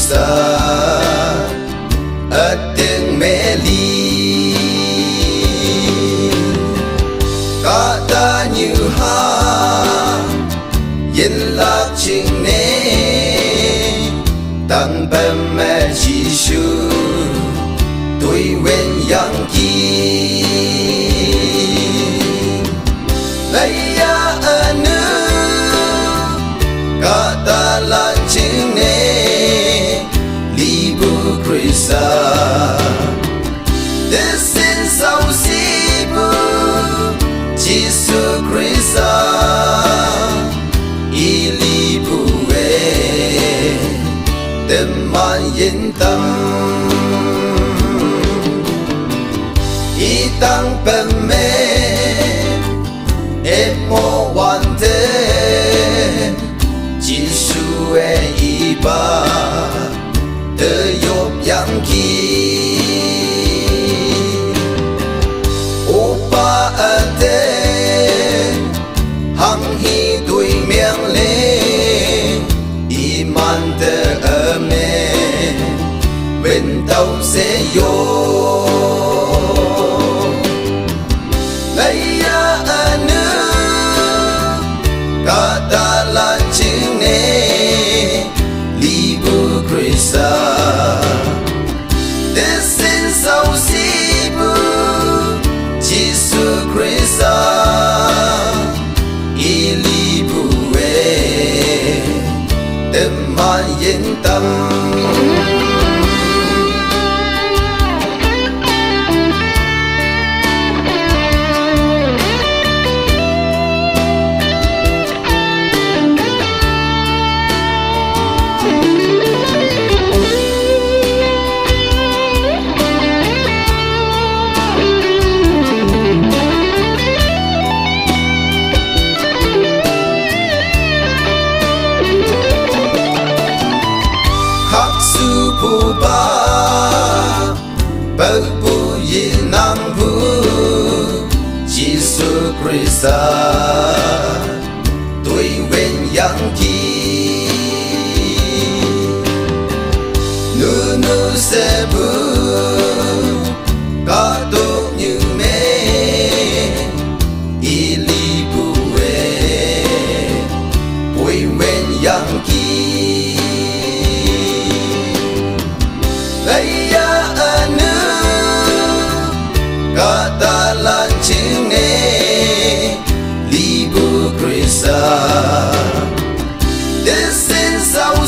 Krista ở tiếng mẹ ly cả ta như ha yên lạc chính nê tăng bầm mẹ Giêsu tôi quên yang kỳ lấy ở nước cả ta là chính nê libu Krista this is our sibu Giêsu Krista ilibu tâm man yên tâm itang peme emo wante Giêsu iba de yop yang ki opa ate hang hi tui miang le iman de ame when tao se yo kata la chine libu Krista this is our sibu Giêsu Krista ilibu tâm man yên tâm Pu ba bơ pu yi nam pu Giêsu Krista tôi quên yang kỳ nu nu se bu cả tô như mê ili pu tôi quên yang kỳ kata la chine libu Krista this is our